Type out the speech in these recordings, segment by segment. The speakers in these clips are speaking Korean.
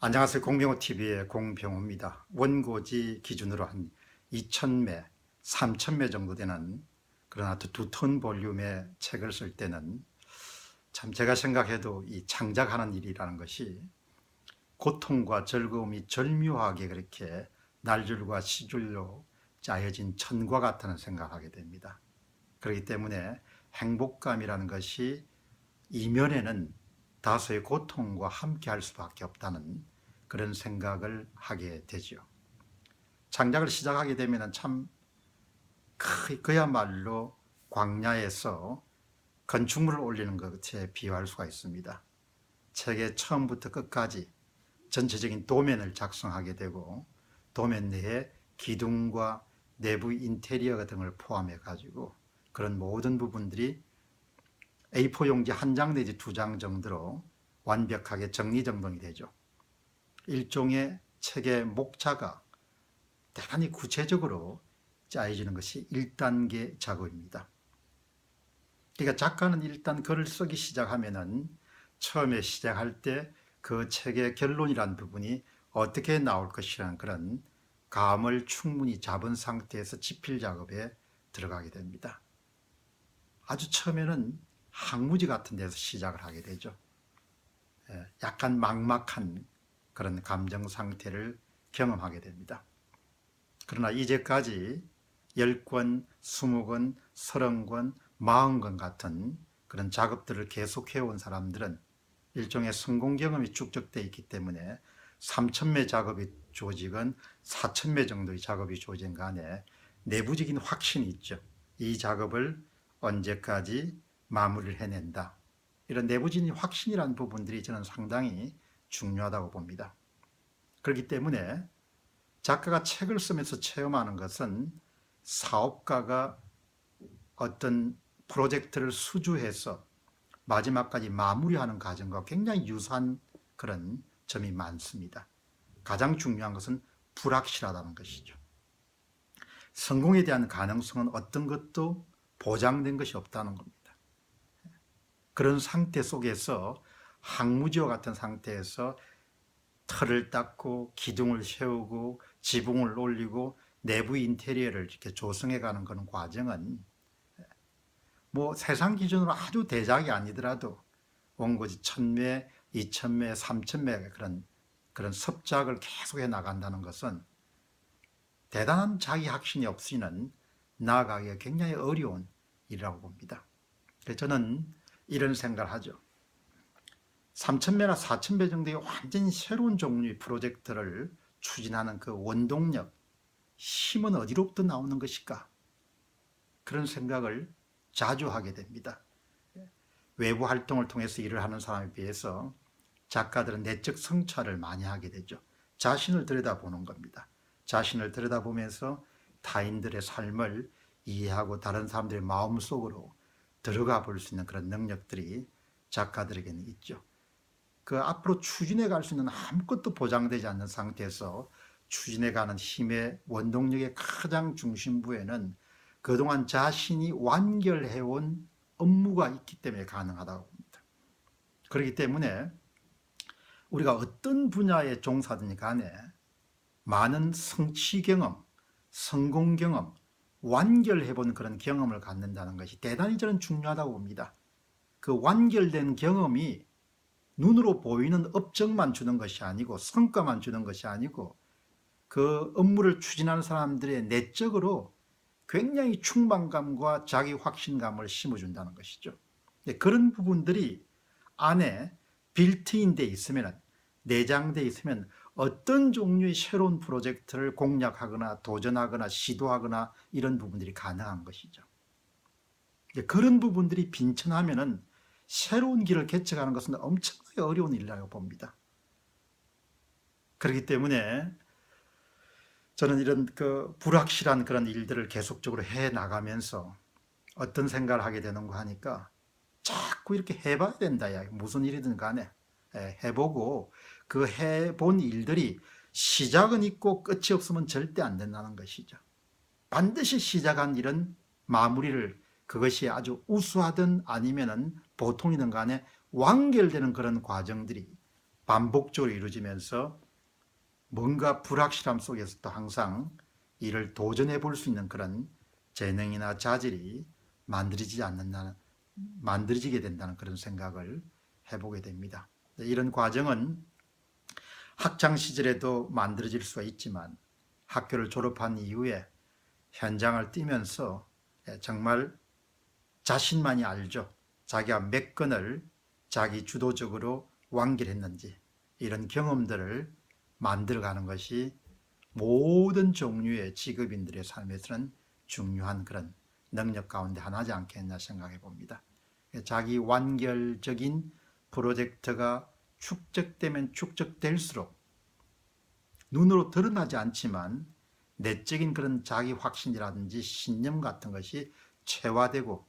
안녕하세요. 공병호TV의 공병호입니다. 원고지 기준으로 한 2,000매, 3,000매 정도 되는 그런 아주 두턴 볼륨의 책을 쓸 때는 참 제가 생각해도 이 창작하는 일이라는 것이 고통과 즐거움이 절묘하게 그렇게 날줄과 시줄로 짜여진 천과 같다는 생각을 하게 됩니다. 그렇기 때문에 행복감이라는 것이 이면에는 다소의 고통과 함께 할 수밖에 없다는 그런 생각을 하게 되죠. 창작을 시작하게 되면 참 그야말로 광야에서 건축물을 올리는 것에 비유할 수가 있습니다. 책의 처음부터 끝까지 전체적인 도면을 작성하게 되고 도면 내에 기둥과 내부 인테리어 등을 포함해 가지고 그런 모든 부분들이 A4 용지 한 장 내지 두 장 정도로 완벽하게 정리정돈이 되죠. 일종의 책의 목차가 대단히 구체적으로 짜여지는 것이 1단계 작업입니다. 그러니까 작가는 일단 글을 쓰기 시작하면은 처음에 시작할 때 그 책의 결론이라는 부분이 어떻게 나올 것이라는 그런 감을 충분히 잡은 상태에서 집필 작업에 들어가게 됩니다. 아주 처음에는 항무지 같은 데서 시작을 하게 되죠. 약간 막막한 그런 감정 상태를 경험하게 됩니다. 그러나 이제까지 10권, 20권, 30권, 40권 같은 그런 작업들을 계속해온 사람들은 일종의 성공 경험이 축적되어 있기 때문에 3,000매 작업이 조직은 4,000매 정도의 작업이 조직은 간에 내부적인 확신이 있죠. 이 작업을 언제까지 마무리를 해낸다. 이런 내부적인 확신이라는 부분들이 저는 상당히 중요하다고 봅니다. 그렇기 때문에 작가가 책을 쓰면서 체험하는 것은 사업가가 어떤 프로젝트를 수주해서 마지막까지 마무리하는 과정과 굉장히 유사한 그런 점이 많습니다. 가장 중요한 것은 불확실하다는 것이죠. 성공에 대한 가능성은 어떤 것도 보장된 것이 없다는 겁니다. 그런 상태 속에서 항무지와 같은 상태에서 틀을 닦고 기둥을 세우고 지붕을 올리고 내부 인테리어를 이렇게 조성해 가는 그런 과정은 뭐 세상 기준으로 아주 대작이 아니더라도 원고지 1,000매, 2,000매, 3,000매 그런 습작을 계속해 나간다는 것은 대단한 자기 확신이 없이는 나아가기가 굉장히 어려운 일이라고 봅니다. 그래서 저는 이런 생각을 하죠. 3,000매나 4,000배 정도의 완전히 새로운 종류의 프로젝트를 추진하는 그 원동력, 힘은 어디로부터 나오는 것일까? 그런 생각을 자주 하게 됩니다. 외부 활동을 통해서 일을 하는 사람에 비해서 작가들은 내적 성찰을 많이 하게 되죠. 자신을 들여다보는 겁니다. 자신을 들여다보면서 타인들의 삶을 이해하고 다른 사람들의 마음속으로 들어가 볼 수 있는 그런 능력들이 작가들에게는 있죠. 그 앞으로 추진해 갈 수 있는 아무것도 보장되지 않는 상태에서 추진해 가는 힘의 원동력의 가장 중심부에는 그동안 자신이 완결해온 업무가 있기 때문에 가능하다고 봅니다. 그렇기 때문에 우리가 어떤 분야에 종사든지 간에 많은 성취 경험, 성공 경험, 완결해본 그런 경험을 갖는다는 것이 대단히 저는 중요하다고 봅니다. 그 완결된 경험이 눈으로 보이는 업적만 주는 것이 아니고 성과만 주는 것이 아니고 그 업무를 추진하는 사람들의 내적으로 굉장히 충만감과 자기 확신감을 심어준다는 것이죠. 그런 부분들이 안에 빌트인 돼 있으면, 내장돼 있으면 어떤 종류의 새로운 프로젝트를 공략하거나 도전하거나 시도하거나 이런 부분들이 가능한 것이죠. 그런 부분들이 빈천하면은 새로운 길을 개척하는 것은 엄청나게 어려운 일이라고 봅니다. 그렇기 때문에 저는 이런 그 불확실한 그런 일들을 계속적으로 해 나가면서 어떤 생각을 하게 되는가 하니까 자꾸 이렇게 해봐야 된다. 무슨 일이든 간에 해보고 그 해본 일들이 시작은 있고 끝이 없으면 절대 안 된다는 것이죠. 반드시 시작한 일은 마무리를 그것이 아주 우수하든 아니면은 보통이든 간에 완결되는 그런 과정들이 반복적으로 이루어지면서 뭔가 불확실함 속에서도 항상 이를 도전해 볼 수 있는 그런 재능이나 자질이 만들어지게 된다는 그런 생각을 해보게 됩니다. 이런 과정은 학창 시절에도 만들어질 수가 있지만 학교를 졸업한 이후에 현장을 뛰면서 정말 자신만이 알죠. 자기가 몇 건을 자기 주도적으로 완결했는지 이런 경험들을 만들어가는 것이 모든 종류의 직업인들의 삶에서는 중요한 그런 능력 가운데 하나지 않겠나 생각해 봅니다. 자기 완결적인 프로젝트가 축적되면 축적될수록 눈으로 드러나지 않지만 내적인 그런 자기 확신이라든지 신념 같은 것이 체화되고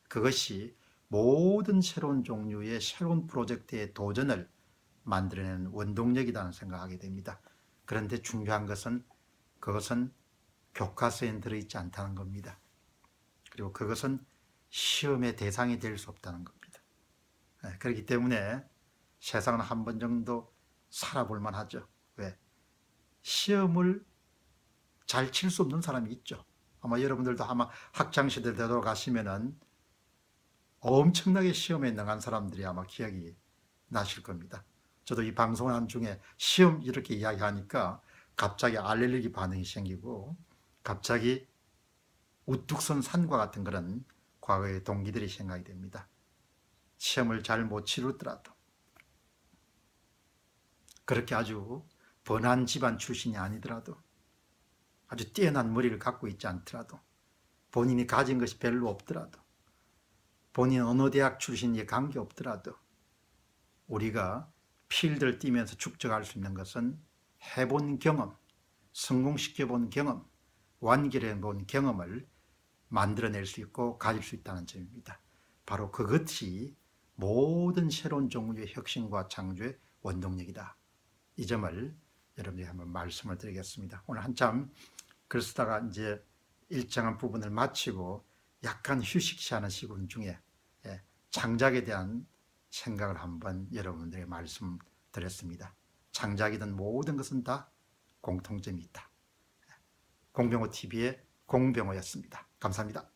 그것이 모든 새로운 종류의 새로운 프로젝트의 도전을 만들어내는 원동력이라는 생각하게 됩니다. 그런데 중요한 것은 그것은 교과서에 들어있지 않다는 겁니다. 그리고 그것은 시험의 대상이 될 수 없다는 겁니다. 그렇기 때문에 세상은 한 번 정도 살아볼 만하죠. 왜? 시험을 잘 칠 수 없는 사람이 있죠. 아마 여러분들도 아마 학창시절 되돌아가시면은 엄청나게 시험에 능한 사람들이 아마 기억이 나실 겁니다. 저도 이 방송하는 중에 시험 이렇게 이야기하니까 갑자기 알레르기 반응이 생기고 갑자기 우뚝 선 산과 같은 그런 과거의 동기들이 생각이 됩니다. 시험을 잘 못 치르더라도 그렇게 아주 번한 집안 출신이 아니더라도 아주 뛰어난 머리를 갖고 있지 않더라도 본인이 가진 것이 별로 없더라도 본인 어느 대학 출신에 관계없더라도 우리가 필드를 뛰면서 축적할 수 있는 것은 해본 경험, 성공시켜본 경험, 완결해본 경험을 만들어낼 수 있고 가질 수 있다는 점입니다. 바로 그것이 모든 새로운 종류의 혁신과 창조의 원동력이다. 이 점을 여러분에게 한번 말씀을 드리겠습니다. 오늘 한참 글 쓰다가 이제 일정한 부분을 마치고 약간 휴식시하는 시간 중에 창작에 대한 생각을 한번 여러분들에게 말씀드렸습니다. 창작이든 모든 것은 다 공통점이 있다. 공병호 TV의 공병호였습니다. 감사합니다.